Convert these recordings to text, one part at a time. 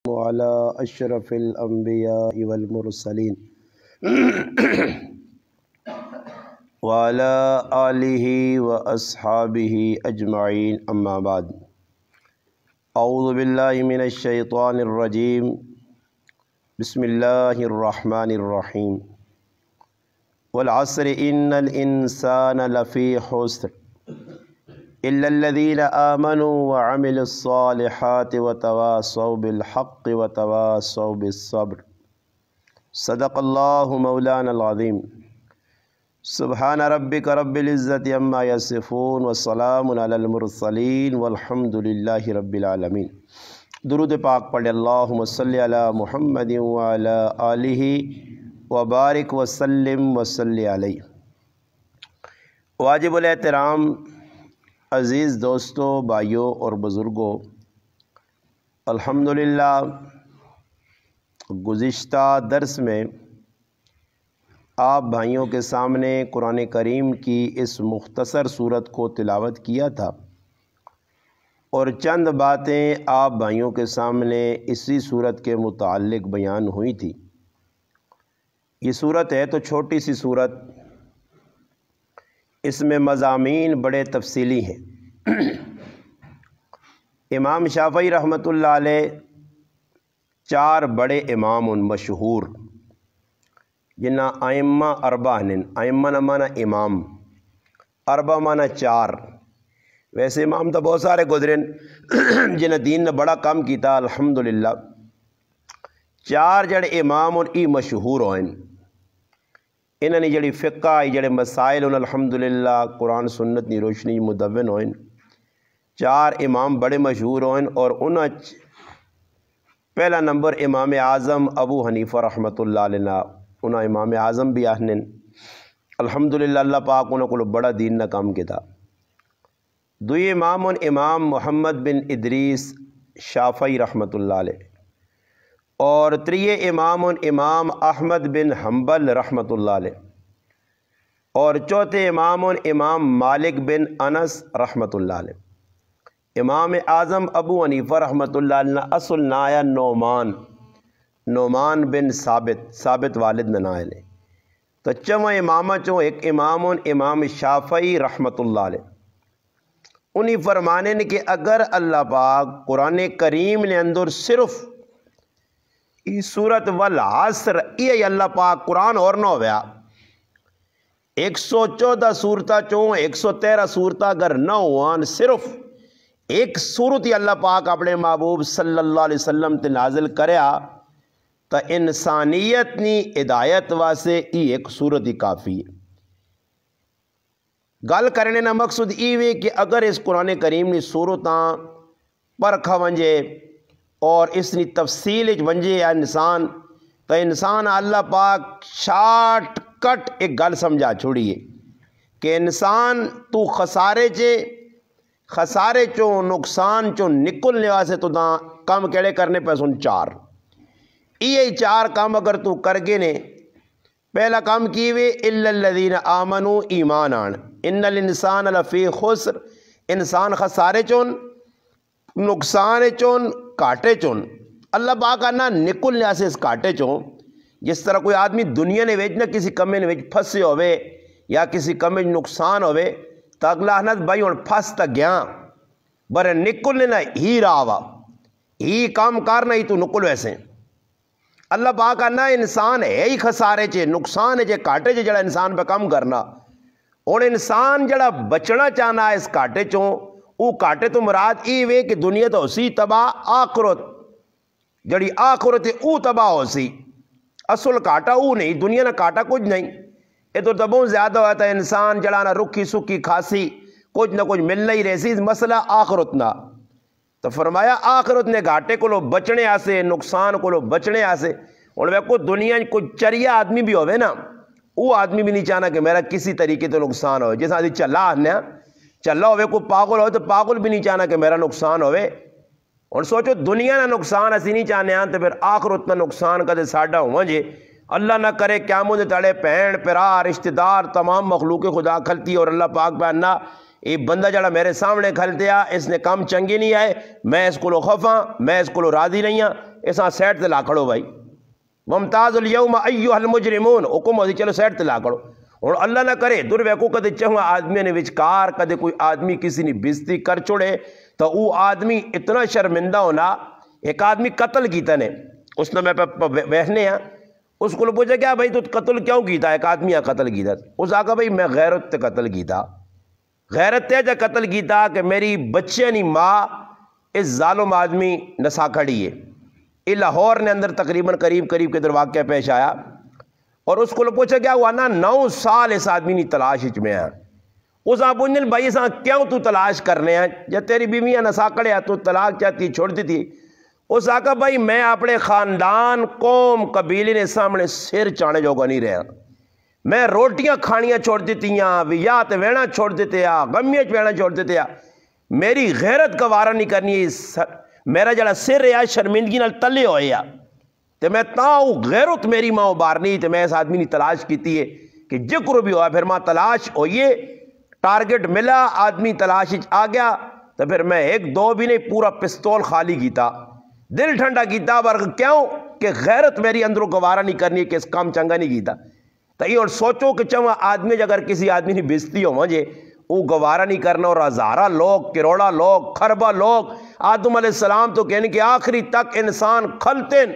وعلى أشرف الأنبياء والمرسلين وعلى آله وأصحابه أجمعين أما بعد أعوذ بالله من الشيطان الرجيم بسم الله الرحمن الرحيم والعصر إن الإنسان لفي خسر إلا الذين آمنوا وعملوا الصالحات وتواصوا بالحق وتواصوا بالصبر صدق الله مولانا العظيم سبحان ربك رب العزة عما يصفون والسلام على المرسلين والحمد لله رب العالمين۔ درود پاک پڑھے اللہم صلی علی محمد وعلی آلہ وبارک وسلم وصلی علیہ۔ واجب الاحترام عزیز دوستوں، بھائیوں اور بزرگوں، الحمدللہ گزشتہ درس میں آپ بھائیوں کے سامنے قرآن کریم کی اس مختصر صورت کو تلاوت کیا تھا اور چند باتیں آپ بھائیوں کے سامنے اسی صورت کے متعلق بیان ہوئی تھی۔ یہ صورت ہے تو چھوٹی سی صورت، اس میں مضامین بڑے تفصیلی ہیں۔ امام شافعی رحمۃ اللہ علیہ چار بڑے امام مشہور جنہ ائمہ اربع ہیں۔ ائمہ نہ مانا امام، اربع مانا چار۔ ویسے امام تو بہت سارے گزرے جنہ دین نے بڑا کام کیتا، الحمدللہ چار جڑے امام اور ای مشہور ہوئیں۔ انہوں نے جڑی فقہ جڑے مسائل ان الحمدللہ قرآن سنت نی روشنی مدون ہوئیں۔ چار امام بڑے مشہور ہوئیں اور انہاں پہلا نمبر امام اعظم ابو حنیفہ رحمۃ اللہ علیہ، انہاں امام اعظم بھی آہنن۔ الحمدللہ اللہ پاک انہوں کو بڑا دین نہ کام کیتا۔ دوئی امام امام محمد بن ادریس شافعی رحمۃ اللہ علیہ، اور تریے امام امام احمد بن حنبل رحمۃ اللہ علیہ، اور چوتھے امام امام مالک بن انس رحمۃ اللہ علیہ۔ امام اعظم ابو حنیفہ رحمۃ اللہ علیہ اصل نایا نعمان بن ثابت والد میں نائل ہے۔ تو چواں امامہ چوں ایک امام امام شافعی رحمۃ اللہ علیہ، انہی فرمانے نے کہ اگر اللہ پاک قرآن کریم نے اندر صرف ای سورت والعصر یہ اللہ پاک قرآن اور نہ ہویا 114 صورتہ چوں 113 صورتہ اگر نہ ہوان، صرف ایک صورت ہی اللہ پاک اپنے محبوب صلی اللہ علیہ وسلم تے نازل کریا تو انسانیت نی ہدایت واسے ای ایک صورت ہی کافی ہے۔ گل کرنے نا مقصد ای وے کہ اگر اس قرآن کریم نی صورتاں پرکھا ونجے اور اس نی تفصیل ونجے انسان تو انسان اللہ پاک شارٹ کٹ ایک گل سمجھا چھوڑیے کہ انسان تو خسارے چوں نقصان چوں نکلنے واسے تو داں کام کیڑے کرنے پہ سن چار۔ یہ چار کام اگر تو کرگے نے، پہلا کام کیوے الا الذین آمنوا ایمان آن، ان الانسان لفی خسر، انسان خسارے چون نقصان چون کاٹے چون۔ اللہ پاک آنا نکلنے واسے اس کاٹے چون، جس طرح کوئی آدمی دنیا نے ویچ نہ کسی کمے نے ویچ پھنسے ہوئے یا کسی کمے نقصان ہوئے تو اگلا آنات بھائی اور پھنس تک گیا برے نکلنے نہ ہی راوا ہی کام کرنا ہی تو نکل ویسے۔ اللہ پاک آنا انسان ہے ہی خسارے چے نقصان ہے چے کاٹے چے جڑا انسان پہ کام کرنا، اور انسان جڑا بچنا چاہنا ہے اس کاٹے چوں، او کاٹے تو مراد ای وے کہ دنیا تو اسی تباہ، آخرت جڑی آخرت ہے او تباہ ہو سی، اصل کاٹا او نہیں، دنیا نہ کاٹا کچھ نہیں۔ یہ تو بہت زیادہ ہوتا ہے انسان جڑا نہ رکھی سکھی کھاسی کچھ نہ کچھ ملنا ہی رہسی، مسئلہ آخرت نہ۔ تو فرمایا آخرت نے گھاٹے کو لو بچنے آسے، نقصان کو لو بچنے آسے۔ اور وہ کو دنیا کوئی چریا آدمی بھی ہوئے نا، وہ آدمی بھی نہیں چاہنا کہ میرا کسی طریقے تو نقصان ہوئے، جیسا آدھی چلا آنے چلا ہوئے، کوئی پاگل ہوئے تو پاگل بھی نہیں چاہنا کہ میرا نقصان ہوئے۔ اور سوچو دنیا نہ نقصان اسی نہیں چاہنے آن تو پھر آخرت نہ نقصان کدے ساڈا ہوا جے۔ اللہ نہ کرے قیامت تڑے بہن پرا رشتہ دار تمام مخلوق خدا کھلتی اور اللہ پاک پہ انا یہ بندہ جڑا میرے سامنے کھلتے اس نے کام چنگی نہیں آئے، میں اس کو خفاں، میں اس کو راضی نہیں ہاں، اساں سیٹ تے لا کھڑو بھائی، ومتاز الیوم ایھا المجرمون، حکم ہوتی چلو سیٹ تے لا کھڑو۔ اور اللہ نہ کرے در ویکو کدے چاہاں آدمی نے وچکار کدے کوئی آدمی کسی نے بےزتی کر چھوڑے تو وہ آدمی اتنا شرمندہ ہونا۔ ایک آدمی قتل کیتا نے، اس نے میں بہنے ہیں، اس کو پوچھا کیا بھائی تو قتل کیوں کیتا؟ ایک آدمی قتل کیتا، اس آگا بھائی میں غیرت تے قتل کیتا، غیرت تے جا قتل کیتا کہ میری بچے نی ماں اس ظالم آدمی نسا کھڑی ہے۔ یہ لاہور نے اندر تقریباً قریب کے در واقعہ پیش آیا، اور اس کو پوچھا کیا ہوا نا 9 سال اس آدمی نی تلاش میں ہے۔ اس آپ پوچھنے بھائی اس کیوں تو تلاش کرنے ہیں، جب تیری بیویاں نسا کھڑے تو طلاق چاہتی چھوڑ دی تھی؟ اس آقا بھائی میں اپنے خاندان قوم قبیلے نے سامنے سر چانے جوگا نہیں رہا، میں روٹیاں کھانیاں چھوڑ دیتی ہیں، ویات وینا چھوڑ دیتے ہیں، غمیت وینا چھوڑ دیتے ہیں، میری غیرت گوارا نہیں کرنی، میرا جڑا سر ہے شرمندگی نال تلے ہوئے ہیں، تو میں تاؤ غیرت میری ماں ابارنی، تو میں اس آدمی نے تلاش کیتی ہے کہ جکر بھی ہوا، پھر ماں تلاش ہوئیے، ٹارگٹ ملا، آدمی تلاش آ گیا، تو پھر میں 1-2 بھی نہیں پورا پستول خالی کیتا، دل ٹھنڈا کیتا، ورگ کیوں کہ غیرت میری اندروں گوارا نہیں کرنی کہ اس کام چنگا نہیں کیتا۔ تو یہ اور سوچو کہ چاہاں آدمی اگر کسی آدمی نے بےزتی ہو مجھے وہ گوارا نہیں کرنا، اور ہزارہ لوگ، کروڑا لوگ، خربہ لوگ، آدم علیہ السلام تو کہنے کہ آخری تک انسان کھلتے ہیں،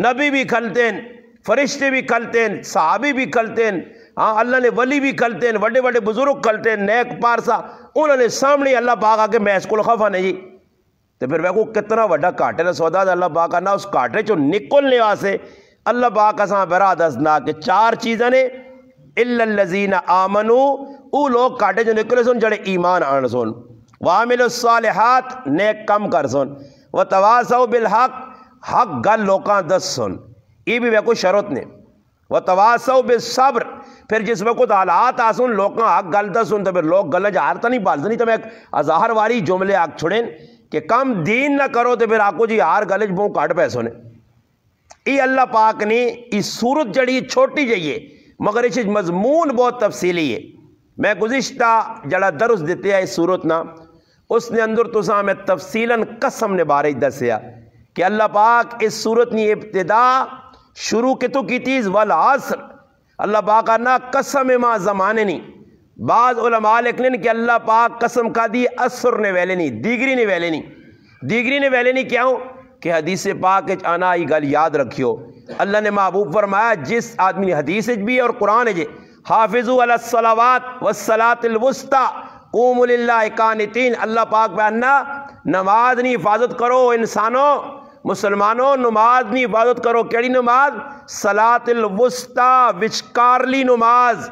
نبی بھی کھلتے ہیں، فرشتے بھی کھلتے ہیں، صحابی بھی کھلتے ہیں، ہاں اللہ نے ولی بھی کھلتے ہیں، بڑے بڑے بزرگ کھلتے ہیں، نیک پارسا، انہوں نے سامنے اللہ پاک آ کے میں اس کو خفا نہیں جی۔ تو پھر وہ کتنا وڈا کاٹے کا سودا اللہ پاک آنا، اس کاٹے چو نکلنے واسے اللہ پاک اساں برا دسنا کہ 4 چیزیں نے، الا الذین آمنوا، او لوگ کاٹے جو نکلے سن جڑے ایمان آن سن، وعملوا الصالحات، نیک کم کر سن، وتواصوا بالحق، حق گل لوکاں دس سن، یہ بھی کوئی شرط نے، وتواصوا بالصبر، پھر جس وقت حالات آسن لوکاں حق گل دس سن تو پھر لوگ گل جہارتا نہیں پالتے نہیں، تو میں ایک ہزار واری جملے آگ چھڑیں کہ کم دین نہ کرو تو پھر آکو جی ہار گلج بہوں کاٹ پیسوں نے۔ یہ اللہ پاک نے اس صورت جڑی چھوٹی جائیے مگر اس مضمون بہت تفصیلی ہے۔ میں گزشتہ جڑا درس دیتے ہیں اس صورت نا، اس نے اندر تو ساں میں تفصیلاً قسم نے بارے دسیا کہ اللہ پاک اس صورت نے ابتدا شروع کے تو کی تیز والعصر، اللہ پاک آنا قسم ماں زمانے نہیں، بعض علماء لکھنے کہ اللہ پاک قسم کا دی اثر نے ویلے نہیں، دیگری نے ویلے نہیں، دیگری نے ویلے نہیں کیوں کہ حدیث پاک آنا یہ گل یاد رکھیو، اللہ نے محبوب فرمایا جس آدمی نے حدیث بھی اور قرآن جے حافظوا علی الصلوات والصلاۃ الوسطی قوموا للہ قانتین، اللہ پاک بیاننا نماز نہیں حفاظت کرو انسانوں مسلمانوں، نماز نہیں حفاظت کرو، کیڑی نماز؟ صلاۃ الوسطی، وچکارلی نماز۔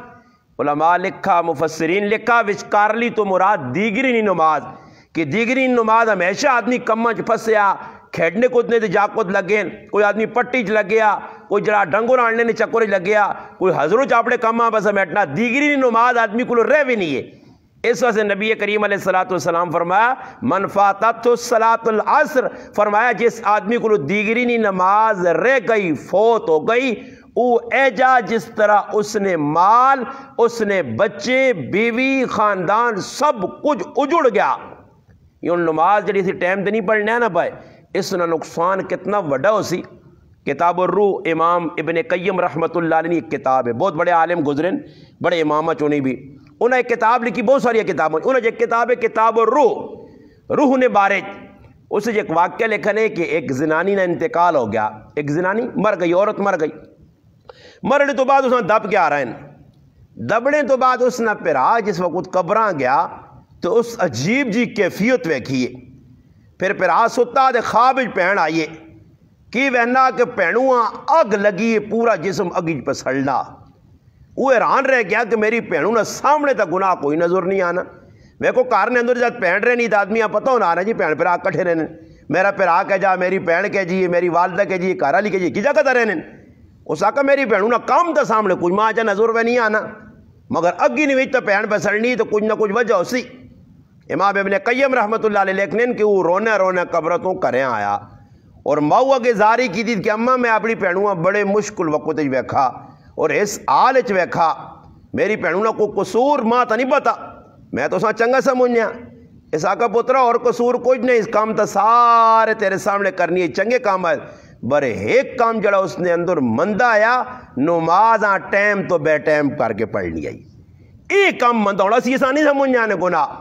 علماء لکھا، مفسرین لکھا وچکارلی تو مراد دیگری نہیں نماز، کہ دیگری نماز ہمیشہ آدمی کماں چ پھسیا، کھیڈنے کودنے تے جا کود لگے، کوئی آدمی پٹی چ لگیا، کوئی جڑا ڈنگور آننے نے چکر چ لگیا، کوئی حضروں چ اپنے کماں بس بیٹھنا، دیگری نماز آدمی کو رہ بھی نہیں ہے۔ اس وجہ سے نبی کریم علیہ السلام فرمایا من فاتت الصلاۃ العصر، فرمایا جس آدمی کو دیگری نہیں نماز رہ گئی، فوت ہو گئی، او ایجا جس طرح اس نے مال، اس نے بچے، بیوی، خاندان سب کچھ اجڑ گیا۔ یہ نماز جڑی سی ٹائم تے نہیں پڑھنے نہ پائے، اس نے نقصان کتنا وڈا ہو سی۔ کتاب الروح امام ابن قیم رحمۃ اللہ علیہ ایک کتاب ہے، بہت بڑے عالم گزرن، بڑے امامہ چونی بھی، انہیں ایک کتاب لکھی، بہت ساری کتابیں، انہیں ایک کتاب ہے کتاب الروح، روح نے بارے اس ایک واقعہ لکھن ہے کہ ایک زنانی نے انتقال ہو گیا، ایک زنانی مر گئی، عورت مر گئی، مرنے تو بعد اس نے دب کے آ رہے ہیں، دبنے تو بعد اس نے پھرا جس وقت قبراں گیا تو اس عجیب جی کیفیت ویکھیے، پھر پھرا ستا دے خواب پہن آئیے کی وہنا کہ پہنواں اگ لگی، پورا جسم اگی پہ سڑنا، وہ حیران رہ گیا کہ میری پہنوں نہ سامنے تک گناہ کوئی نظر نہیں آنا، میں کو کار نے اندر جات پہن رہے نہیں تو آدمی پتہ ہونا آنا جی پہن پھرا کٹھے رہنے، میرا پھرا کہہ جا، میری پہن کہہ جی، میری والدہ کہہ جی، کارا لی کہہ جی، کی جا کہتا رہنے، اس آقا میری پہنوں نہ کام تھا سامنے کوئی ماں جا نظر پہ نہیں آنا، مگر اگی نہیں تو پہن پہ سڑنی تو کچھ نہ کچھ وجہ ہو سی۔ امام ابن قیم رحمۃ اللہ علیہ لکھنے کہ وہ رونے رونے قبرتوں کریں آیا اور ماؤ اگے زاری کی تھی کہ اماں میں اپنی پہنوں بڑے مشکل وقت ویکھا اور اس آل چ ویکھا، میری پہنوں نہ کوئی قصور ماں تا نہیں پتا، میں تو سا چنگا سمجھنیا، اس آقا پترا اور قصور کچھ نہیں، اس کام تا سارے تیرے سامنے کرنی ہے، چنگے کام ہے، برے ایک کام جڑا اس نے اندر مندہ آیا نمازاں ٹائم تو بے ٹائم کر کے پڑھنی آئی ایک کام مندہ ہونا سی آسانی سمجھ جانے گناہ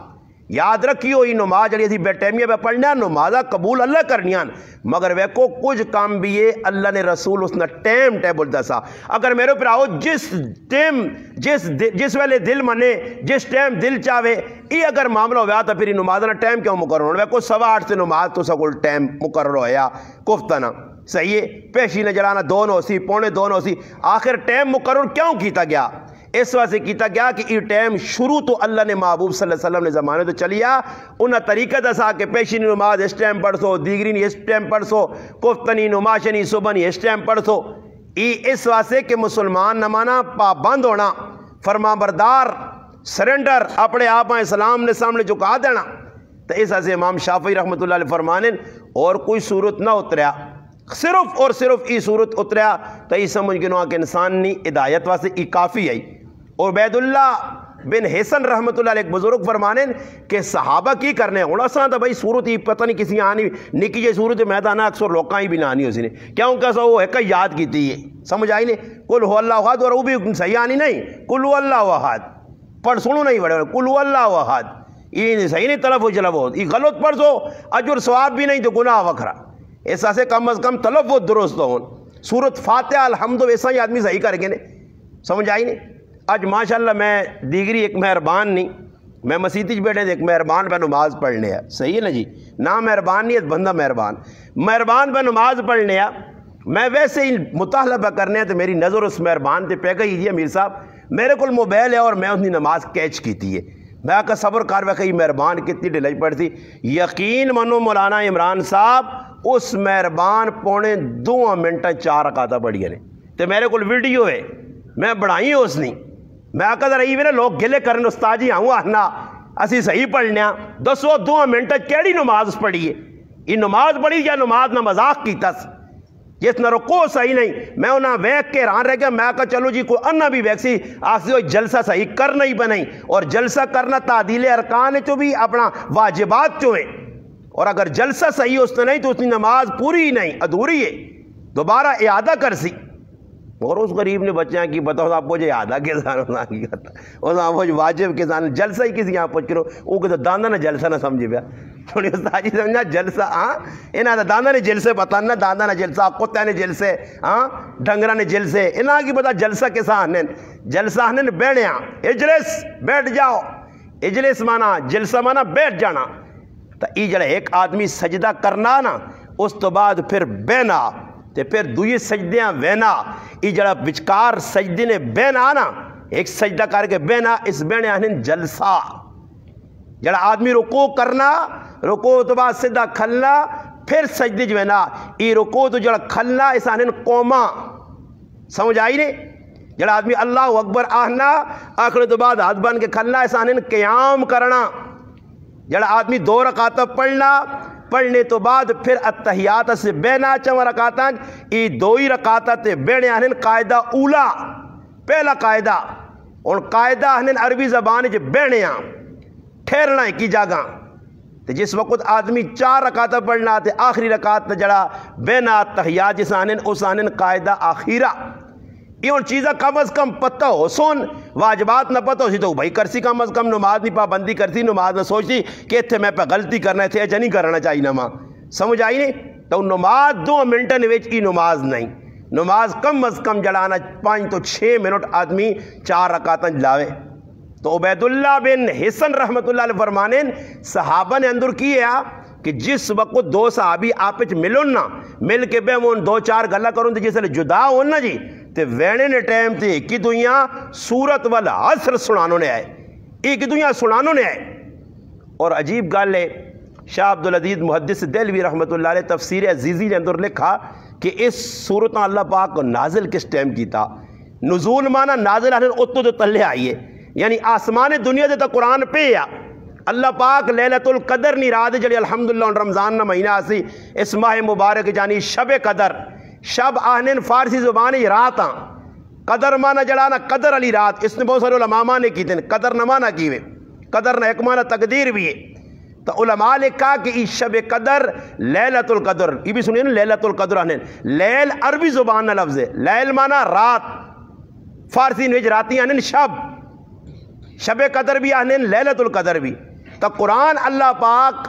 یاد رکھیو یہ نماز جڑی اسی بے ٹائمیہ پہ پڑھنا نمازہ قبول اللہ کرنیاں مگر ویکو کچھ کام بھی ہے اللہ نے رسول اس نے ٹائم ٹیبل دسا اگر میرے پر آؤ جس ویلے دل منے جس ٹائم دل چاہے یہ اگر معاملہ ہوا تو پھر نماز نہ ٹائم کیوں مقرر ہونا ویکو 8:15 سے نماز تو سکول ٹائم مقرر ہویا کفتنا صحیح ہے پیشی نے جلانا 2 ہو سی 1:45 ہو سی آخر ٹائم مقرر کیوں کیتا گیا اس واسطے کیتا گیا کہ یہ ٹائم شروع تو اللہ نے محبوب صلی اللہ علیہ وسلم نے زمانے تو چلیا انہاں طریقہ دسا کہ پیشینی نماز اس ٹائم پڑھ سو دیگری نہیں اس ٹائم پڑھ سو کفتنی نماشنی صبح نہیں اس ٹائم پڑھ سو یہ اس واسطے کہ مسلمان نمانا پابند ہونا فرما بردار سرنڈر اپنے آپ اسلام نے سامنے جھکا دینا تو اس واسطے امام شافعی رحمۃ اللہ علیہ فرمانے اور کوئی صورت نہ اتریا صرف اور صرف یہ صورت اتریا تو یہ سمجھ گنوا کہ انسان نہیں ہدایت واسطے یہ کافی ہے عبید اللہ بن حسن رحمت اللہ علیہ ایک بزرگ فرمانے کہ صحابہ کی کرنے ہونا ساں تو بھائی صورت ہی پتہ نہیں کسی آنی نکی جی صورت میدانہ اکثر لوکاں ہی بھی نہ آنی اسی نے کیوں کہ وہ ایک یاد کیتی ہے سمجھ آئی نہیں قل هو اللہ احد اور وہ بھی صحیح آنی نہیں قل هو اللہ احد پڑھ سنو نہیں بڑے قل هو اللہ احد یہ صحیح نہیں تلفظ جلفظ یہ غلط پڑھ سو اجر ثواب بھی نہیں تو گناہ وکھرا ایسا سے کم از کم تلفظ درست ہون سورت فاتحہ الحمد ایسا ہی آدمی صحیح کر کے سمجھ آئی نہیں آج ماشاءاللہ میں دیگری ایک مہربان نہیں میں مسیح بیٹھے ایک مہربان پہ نماز پڑھنے ہے صحیح ہے نا جی نہ مہربان نہیں ہے بندہ مہربان پہ نماز پڑھنے ہے میں ویسے ہی مطالبہ کرنے ہے تو میری نظر اس مہربان پہ پہ گئی امیر صاحب میرے کو موبائل ہے اور میں اپنی نماز کیچ کی تھی میں آکا صبر کار وقت مہربان کتنی ڈیلائی پڑتی یقین منو مولانا عمران صاحب اس مہربان 2.25 منٹ 4 رکعتاں پڑھیے نے تو میرے کو ویڈیو ہے میں بڑھائی اس نہیں میں آکا ذرا یہ لوگ گلے کرنے استاد جی آؤں آنا اسی صحیح پڑھنے 2 منٹ کیڑی نماز پڑھیے یہ نماز پڑھی یا نماز نہ مذاق کی تس جس نہ رکو صحیح نہیں میں انہاں ویک کے ران رہ گیا میں آکا چلو جی کوئی انہ بھی ویکسی آخسی ہوئی جلسہ صحیح کرنا ہی بنائی اور جلسہ کرنا تعدیل ارکان چو بھی اپنا واجبات چو ہیں اور اگر جلسہ صحیح اس نے نہیں تو اس کی نماز پوری ہی نہیں ادھوری ہے دوبارہ اعادہ کر سی اور اس غریب نے بچیاں کی بتاؤ آپ کو جو اعادہ کے ساتھ ہونا کی کرتا اس آپ کو واجب کے ساتھ جلسہ ہی کسی یہاں پوچھ کرو وہ کہتا داندہ نہ جلسہ نہ سمجھے پیا تھوڑی استاد جی سمجھا جلسہ ہاں انہاں دا داندہ نے جلسے پتہ نہ داندہ نے جلسہ کتے نے جلسے ہاں ڈنگرہ نے جلسے انہاں کی پتہ جلسہ کے ساتھ جلسہ ہنن بیٹھیاں اجلس بیٹھ جاؤ اجلس مانا جلسہ مانا بیٹھ جانا تو یہ جڑا ایک آدمی سجدہ کرنا نا اس تو بعد پھر بینا تے پھر دوئی سجدیاں وینا یہ جڑا بچکار سجدے نے بینا نا ایک سجدہ کر کے بینا اس بینے آنن جلسہ جڑا آدمی رکوع کرنا رکوع تو بعد سدھا کھلنا پھر سجدے جوینا یہ رکوع تو جڑا کھلنا اس آنن قوما سمجھ آئی نہیں جڑا آدمی اللہ اکبر آہنا آخر تو بعد ہاتھ بن کے کھلنا اس آنن قیام کرنا جڑا آدمی 2 رکعتاں پڑھنے تو بعد پھر اتحیات سے بینا 4 رکعتاں یہ 2 ہی رکعتاں تے بینے آنن قاعدہ اولا پہلا قاعدہ اور قاعدہ آنن عربی زبان جو بینے آن ٹھہرنا ہے کی جاگاں تے جس وقت آدمی 4 رکعتاں پڑھنا تے آخری رکعت جڑا بینا اتحیات جس آنن اس آنن قاعدہ آخیرہ یہ ان چیزیں کم از کم پتہ ہو سون واجبات نہ پتہ ہو سی تو بھائی کرسی کم از کم نماز نہیں پابندی کرتی نماز نہ سوچتی کہ اتھے میں پہ غلطی کرنا تھے ایچا نہیں کرنا چاہیے نما سمجھ آئی نہیں تو نماز 2 منٹن ویچ کی نماز نہیں نماز کم از کم جڑانا 5 تو 6 منٹ آدمی 4 رکعتاں جلاوے تو عبید اللہ بن حسن رحمت اللہ علیہ فرمانے صحابہ نے اندر کیا کہ جس وقت 2 صحابی آپچ ملن نا مل کے بے وہ 2-4 گلہ کروں جس لئے جدا ہون نا جی تے وینے نے ٹائم تے ایک دنیا سورت والا عصر سنانوں نے آئے ایک دنیا سنانوں نے آئے اور عجیب گل ہے شاہ عبدالعزیز محدث دہلوی رحمت اللہ علیہ تفسیر عزیزی نے اندر لکھا کہ اس صورت اللہ پاک کو نازل کس ٹائم کی تھا نزول مانا نازل آنے اتو تو تلے آئیے یعنی آسمان دنیا دے تا قرآن پہ یا اللہ پاک لیلت القدر نہیں رات جڑی الحمدللہ رمضان نہ مہینہ آسی اس ماہ مبارک جانی شب قدر شب آہنین فارسی زبانی راتاں قدر مانا جڑانا قدر علی رات اس نے بہت سارے علماء نے کی تھے قدر نہ مانا کیوے قدر نہ ایک مانا تقدیر بھی ہے تو علماء نے کہا کہ ای شب قدر لیلۃ القدر، یہ بھی سنیے نا لیلۃ القدر آنے، لیل عربی زبان نہ لفظ ہے، لیل مانا رات، فارسی نویج راتی آنے شب قدر بھی آنے لیلۃ القدر بھی. تو قرآن اللہ پاک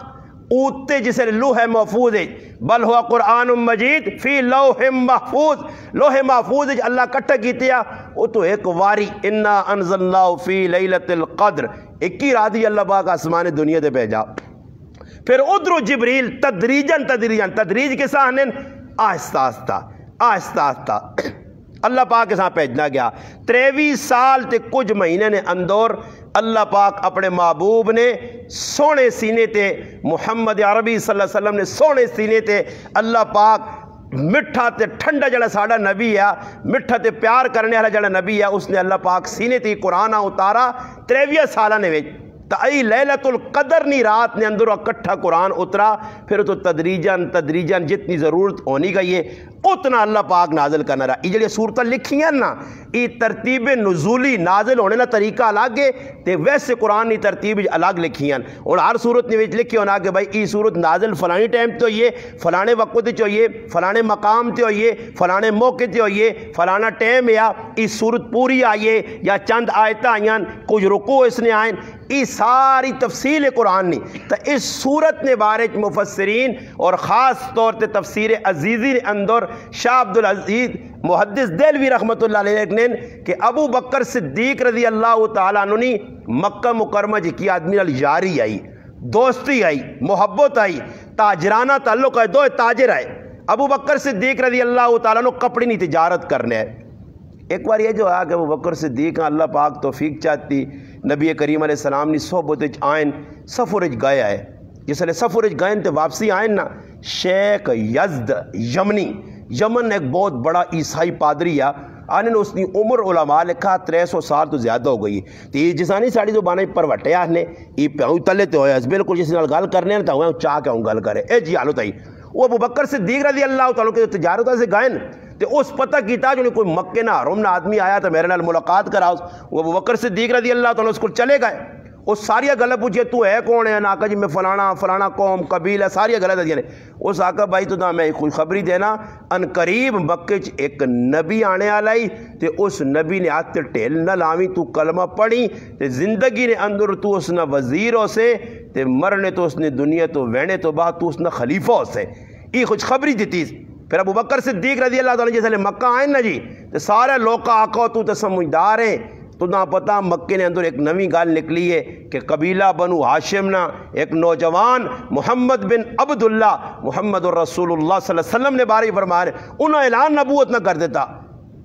اوتے جسے لوح محفوظ ہے، بل ہوا قرآن مجید فی لوح محفوظ، لوح محفوظ ہے اللہ کٹھا کیتے ہیں وہ تو ایک واری انا انزلناہ فی لیلۃ القدر، ایک ہی رات ہی اللہ پاک آسمان دنیا دے بھیجا. پھر ادھر جبریل تدریجاً تدریج کے ساتھ آہستہ آہستہ اللہ پاک کے ساتھ بھیجنا گیا. 23 سال تے کچھ مہینے نے اندور اللہ پاک اپنے محبوب نے سونے سینے تے، محمد عربی صلی اللہ علیہ وسلم نے سونے سینے تے اللہ پاک مٹھا تے ٹھنڈا جڑا ساڑا نبی ہے، مٹھا تے پیار کرنے والا جڑا نبی ہے، اس نے اللہ پاک سینے تے قرآن اتارا 23 سالہ نے ویچ. تو ای لیلۃ القدر نی رات نے اندر اکٹھا قرآن اترا. پھر تو تدریجاً جتنی ضرورت ہونی گئی ہے اتنا اللہ پاک نازل کرنا رہا. یہ جڑی صورتیں لکھی ہیں نا، یہ ترتیب نزولی نازل ہونے کا طریقہ الگ ہے، تے ویسے قرآن کی ترتیب الگ لکھی ہیں. اور ہر صورت نے لکھی ہونا کہ بھائی یہ صورت نازل فلانی ٹائم تے ہوئیے، فلانے وقت تے ہوئیے، فلانے مقام تے ہوئیے، فلانے موقع تے ہوئیے، فلانا ٹائم یا یہ صورت پوری آئیے یا چند آیتیں آئیں، کچھ رکوع اس نے آئیں، یہ ساری تفصیل قرآن نہیں. تو اس صورت نے بارے مفسرین اور خاص طور تے تفسیر عزیزی نے اندر شاہ عبدالعزیز محدث دہلوی رحمت اللہ علیہ نے کہ ابو بکر صدیق رضی اللہ تعالیٰ عنہ نے مکہ مکرمہ جی کی آدمی نال یاری آئی، دوستی آئی، محبت آئی، تاجرانہ تعلق ہے، دو تاجر آئے. ابو بکر صدیق رضی اللہ تعالیٰ عنہ کپڑی نہیں تجارت کرنے ہے. ایک بار یہ جو ہے کہ ابو بکر صدیق اللہ پاک توفیق چاہتی، نبی کریم علیہ السلام نے صحبت آئین سفرج گئے آئے. جس لئے سفرج گئے تے واپسی آئین نا، شیخ یزد یمن ایک بہت بڑا عیسائی پادری ہے، آنے نے اس نے عمر علماء لکھا 300 سال تو زیادہ ہو گئی. تو یہ جسانی ساڑی جو بانے پر وٹے آنے یہ پیاؤں تلے تے ہویا بالکل جس نے گل کرنے تا ہویا چاہ کے ہوں گل کرے. اے جی حالت آئی وہ ابو بکر صدیق رضی اللہ تعالیٰ کے تجارتہ سے گائن تو اس پتہ کیتا جو کوئی مکہ نہ حرم نہ آدمی آیا تو میرے نال ملاقات کراؤ. وہ ابو بکر صدیق رضی اللہ تعالیٰ اس کو چلے گئے. اس ساری گلہ پوچھے تو ہے کون ہے؟ آقا جی میں فلانا قوم قبیل ہے، ساری گلہ دے. اس آقا بھائی تو میں خوش خبری دینا، ان قریب مکہ ایک نبی آنے آلائی تے اس نبی نے آتے ٹھیل نہ لاوی، تو کلمہ پڑھی تے زندگی نے اندر تو اس نے وزیر ہو سے تے مرنے تو اس نے دنیا تو وینے تو بعد تو اس نے خلیفہ ہو سے. یہ خوش خبری دیتی. پھر ابو بکر صدیق رضی اللہ تعالیٰ جیسے مکہ آئیں نا جی تے سارے لوگ آقا تو سمجھدار ہیں تو نہ پتہ مکہ نے اندر ایک نوی گال نکلی ہے کہ قبیلہ بنو ہاشم نا ایک نوجوان محمد بن عبداللہ محمد الرسول اللہ صلی اللہ علیہ وسلم نے باری فرمائے انہوں اعلان نبوت نہ کر دیتا.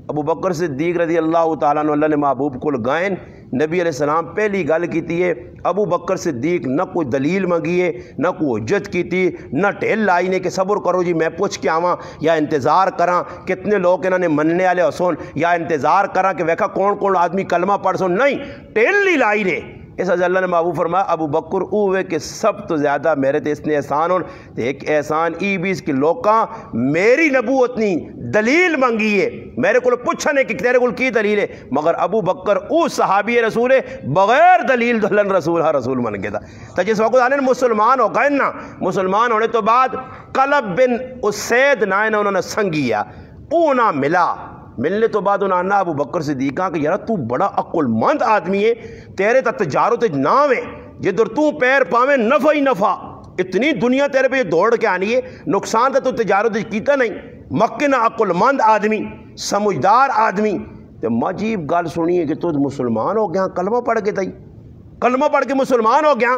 ابو بکر صدیق رضی اللہ تعالیٰ عنہ اللہ نے محبوب کو گائن. نبی علیہ السلام پہلی گل کی تھی ہے ابو بکر صدیق نہ کوئی دلیل منگیے، نہ کوئی حجت کی تھی، نہ ٹھیل لائی نے کہ صبر کرو جی میں پوچھ کے آواں یا انتظار کراں کتنے لوگ انہوں نے مننے والے حسون یا انتظار کراں کہ ویکھا کون آدمی کلمہ پڑھ سن. نہیں، ٹھیل نہیں لائی نے. اس وجہ اللہ نے محبوب فرمایا ابو بکر اوے کہ سب تو زیادہ میرے تے اس نے احسان ہون تے ایک احسان ای بھی اس کی لوکاں میری نبوت نہیں دلیل منگی ہے، میرے کو پوچھنے کہ تیرے کو کی دلیل ہے، مگر ابو بکر او صحابی رسول ہے بغیر دلیل دلن رسول من کے تھا. تو جس وقت آنے مسلمان ہو گئے نا، مسلمان ہونے تو بعد قلب بن اسید نائن انہوں نے سنگیا او نہ ملنے تو بعد انہوں نے ابو بکر صدیقہ کہ یار تو بڑا عقل مند آدمی ہے، تیرے تا تجارت نام ہے جدھر تو پیر پاویں نفع ہی نفع، اتنی دنیا تیرے پہ دوڑ کے آنی ہے، نقصان تو تجارت کیتا نہیں. مکہ نہ عقل مند آدمی، سمجھدار آدمی. تو مجیب گل سنی ہے کہ تو مسلمان ہو گیا، کلمہ پڑھ کے تائی کلمہ پڑھ کے مسلمان ہو گیا.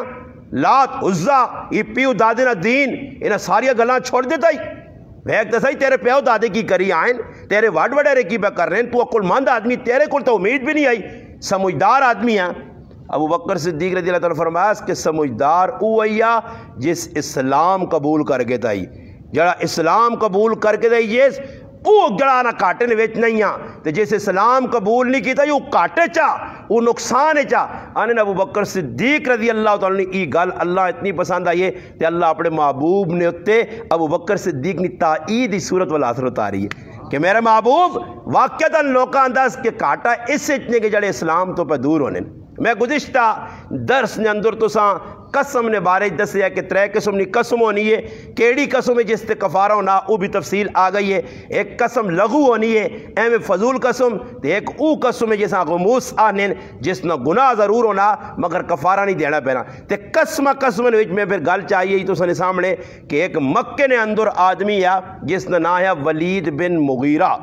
لات عزا یہ پیو دادے نہ دین انہیں ساری گلاں چھوڑ دیتا ہی. ویک تو صحیح تیرے پیو دادے کی کری آئین، تیرے وڈ وڈیرے کی پہ کر رہے ہیں، تو عقل مند آدمی تیرے کو تو امید بھی نہیں آئی، سمجھدار آدمی ہیں. ابو بکر صدیق رضی اللہ تعالیٰ فرمایا کہ سمجھدار او ایا جس اسلام قبول کر کے تائی، جڑا اسلام قبول کر کے تائی جیس او جڑا نہ کاٹے نے ویچ نہیں ہاں، تو جیسے اسلام قبول نہیں کیتا یہ کاٹے چاہ وہ نقصان ہے چاہ. آنے ابو بکر صدیق رضی اللہ تعالیٰ نے ای گل اللہ اتنی پسند آئی ہے کہ اللہ اپنے محبوب نے اتے ابو بکر صدیق نے تائید صورت والاثر اتاری ہے کہ میرے محبوب واقعتاً لوکاں انداز کے کاٹا اس سے اتنے کہ جڑے اسلام تو پہ دور ہونے. میں گزشتہ درس نے اندر تو ساں قسم نے بارے دسیا کہ 3 قسم کی قسم ہونی ہے. کیڑی قسم ہے جس تے کفارہ ہونا وہ بھی تفصیل آ گئی ہے. ایک قسم لغو ہونی ہے ایویں فضول قسم، تے ایک او قسم ہے جیسا غموس آنے جس نہ گناہ ضرور ہونا مگر کفارہ نہیں دینا پینا. تے قسم میں پھر گل چاہیے تو سنے سامنے کہ ایک مکے نے اندر آدمی ہے جس کا نام ہے ولید بن مغیرہ.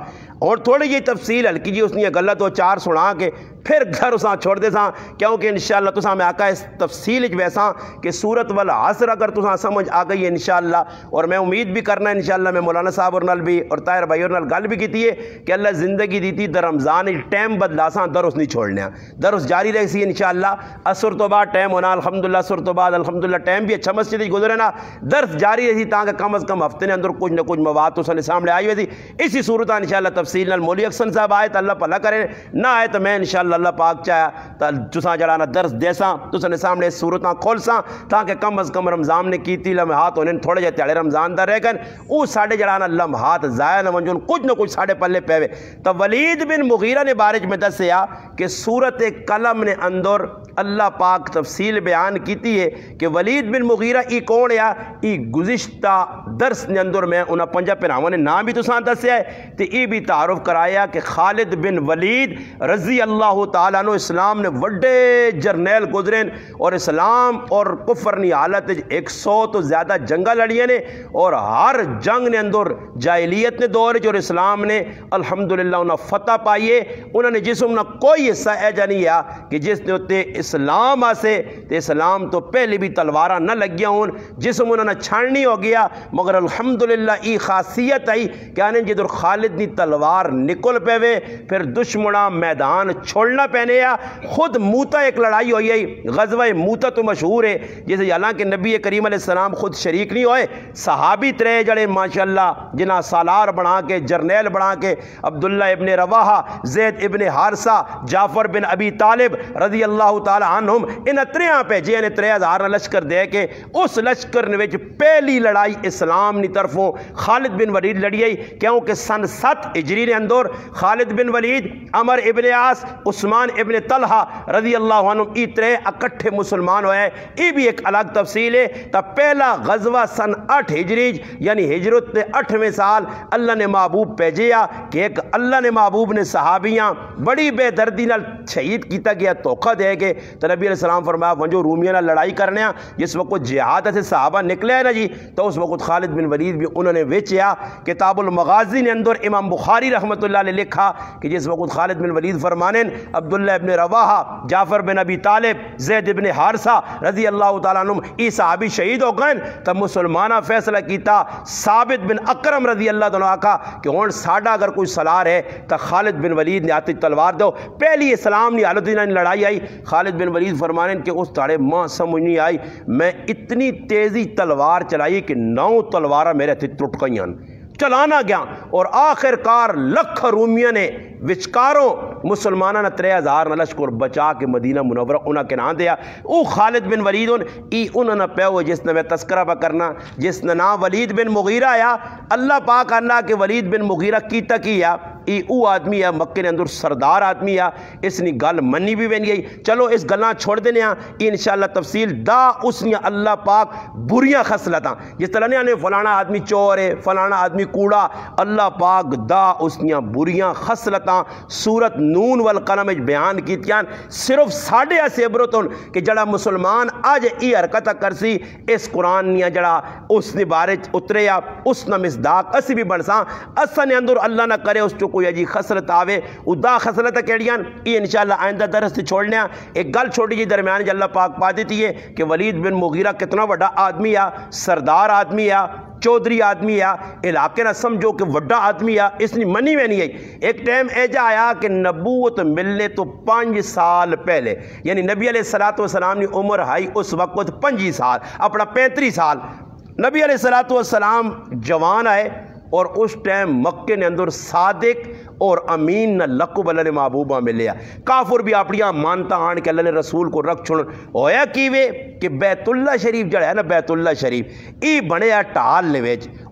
اور تھوڑی جی تفصیل ہلکی جی اس نے گلہ 2-4 سنا کے پھر گھر اساں چھوڑ دے ساں، کیونکہ انشاءاللہ تساں میں آقا اس تفصیل ویسا کہ سورت والعصر اگر تساں سمجھ آ گئی ہے انشاءاللہ. اور میں امید بھی کرنا ہے انشاءاللہ میں مولانا صاحب اور نال بھی اور طاہر بھائی اور نال گل بھی کیتی ہے کہ اللہ زندگی دیتی در رمضان ٹائم بدلا ساں درس نہیں چھوڑنے، درس جاری رہے سی انشاءاللہ. اثر تو بعد ٹائم ہونا الحمدللہ، اثر تو بعد الحمدللہ ٹائم بھی اچھا مسجد گزرے نا، درس جاری رہی تاکہ کم از کم ہفتے نے اندر کچھ نہ کچھ مواد تو سنے سامنے آئی ہوئی تھی. اسی صورت انشاءاللہ تفصیل نال مولوی اکسن صاحب آئے تو اللہ بھلا کرے، نہ آئے تو میں انشاءاللہ اللہ پاک چاہیا تساں جڑا درس دیساں تساں سامنے صورتاں کھولساں تاکہ کم از کم رمضان نے کیتی لمحات ہونے تھوڑے جے تیڑے رمضان دا رہ گئے او ساڈے جڑا لمحات ضائع نہ ونجن کچھ نہ کچھ ساڈے پلے پے. تو ولید بن مغیرہ نے بارے میں دسیا کہ سورت قلم نے اندر اللہ پاک تفصیل بیان کیتی ہے کہ ولید بن مغیرہ ای کون ہے. ای گزشتہ درس نے اندر میں انہاں 5 پیراواں نے نام بھی تساں دسیا ہے تے ای بھی تعارف کرایا کہ خالد بن ولید رضی اللہ تعالیٰ عنہ اسلام نے وڈے جرنیل گزرین اور اسلام اور کفر نی حالت 100 تو زیادہ جنگا لڑیے نے اور ہر جنگ نے اندر جاہلیت نے دور اور اسلام نے الحمدللہ انہاں فتح پائیے. انہوں نے جسم نہ کوئی حصہ ایجا نہیں ہے کہ جس نے ہوتے اسلام آسے تے اسلام تو پہلے بھی تلوارہ نہ لگیا ہون، جسم انہوں نے چھاننی ہو گیا مگر الحمدللہ ای خاصیت آئی کہ آنے جدر خالد نی تلوار نکل پہوے پھر دشمنہ میدان چھوڑنا پہنے یا خود موتا ایک لڑائی ہوئی ہے. غزوہ موتا تو مشہور ہے جیسے حالانکہ نبی کریم علیہ السلام خود شریک نہیں ہوئے، صحابی 3 جڑے ماشاءاللہ جنہاں سالار بنا کے جرنیل بنا کے عبداللہ ابن رواحہ، زید ابن حارثہ، جعفر بن ابی طالب رضی اللہ تعالی عنہم ان 3 بھیجے نے 3000 لشکر دے کے اس لشکر نے پہلی لڑائی اسلام نی طرفوں خالد بن ولید لڑی ہے کیونکہ سن 7 ہجری نے اندر خالد بن ولید، عمر ابن عاص، عثمان ابن طلحہ رضی اللہ عنہ ای 3 اکٹھے مسلمان ہوئے. ای بھی ایک الگ تفصیل ہے. تا پہلا غزوہ سن 8 ہجری یعنی ہجرت 8ویں سال اللہ نے محبوب بھیجیا کہ ایک اللہ نے محبوب نے صحابیاں بڑی بے دردی نال شہید کیتا گیا دھوکہ دے کے تو نبی علیہ السلام فرمایا ونجو رومیاں نال لڑائی کرنے ہیں. جس وقت جہاد سے صحابہ نکلے ہیں نا جی تو اس وقت خالد بن ولید بھی انہوں نے ویچیا. کتاب المغازی نے اندر امام بخاری رحمۃ اللہ علیہ لکھا کہ جس وقت خالد بن ولید فرمانے عبداللہ ابن رواحہ، جعفر بن ابی طالب، زید ابن حارثہ رضی اللہ تعالیٰ عنہ ای صحابی شہید ہو گئے تب مسلمانہ فیصلہ کیتا ثابت بن اکرم رضی اللہ تعالیٰ عنہ کا کہ ہون ساڈا اگر کوئی سلار ہے تو خالد بن ولید نے آتی تلوار دو. پہلی اسلام نی حالت نے لڑائی آئی. خالد بن ولید فرمانے کہ اس تاڑے ماں سمجھ نہیں آئی میں اتنی تیزی تلوار چلائی کہ 9 تلوارہ میرے ہتھ ٹوٹ گئیں چلانا گیا اور آخر کار لکھ رومیہ نے وچکاروں مسلمانہ نے 3000 لشکر بچا کے مدینہ منورہ انہاں کے نام دیا. او خالد بن ولید ای انہوں نے پہ ہوئے جس نے میں تذکرہ پہ کرنا جس نے نام ولید بن مغیرہ آیا. اللہ پاک اللہ کہ ولید بن مغیرہ کیتا کیا ای او آدمی ہے مکے نے اندر سردار آدمی ہے. اس نے گل منی بھی بن گئی. چلو اس گلاں چھوڑ دینے ہیں انشاءاللہ تفصیل دا اس نے اللہ پاک بریاں خصلتاں جس طرح نے فلانا آدمی چور ہے فلانا آدمی کوڑا، اللہ پاک دا اس نے بریاں خصلتاں سورت نون والقلم بیان کیتیاں صرف ساڑھے ایسے عبرتوں کہ جڑا مسلمان آج ای حرکتہ کرسی اس قرآن نیا جڑا اس نے بارے اترے یا اس نے مصداق اسی بھی بڑھساں اسا نے اندر اللہ نہ کرے اس کو کوئی عجی خسرت آوے ادا خسرت کیڑیاں یہ انشاءاللہ آئندہ درس سے چھوڑنے ہیں. ایک گل چھوٹی جی درمیان جو اللہ پاک پا دیتی ہے کہ ولید بن مغیرہ کتنا بڑا آدمی ہے، سردار آدمی ہے، چودھری آدمی ہے، علاقے نہ سمجھو کہ وڈا آدمی ہے. اس نے منی میں نہیں آئی. ایک ٹائم ایجا آیا کہ نبوت ملنے تو 5 سال پہلے یعنی نبی علیہ السلام نے عمر ہائی اس وقت 5 سال اپنا 35 سال نبی علیہ السلام جوان آئے اور اس ٹائم مکے نے اندر صادق اور امین نہ لقب اللہ نے محبوبہ ملیا. کافر بھی اپنیاں مانتا آن کے اللہ نے رسول کو رکھ چھوڑ ہویا کیوے کہ بیت اللہ شریف جڑا ہے نا بیت اللہ شریف ای بنے ٹال نے ویچ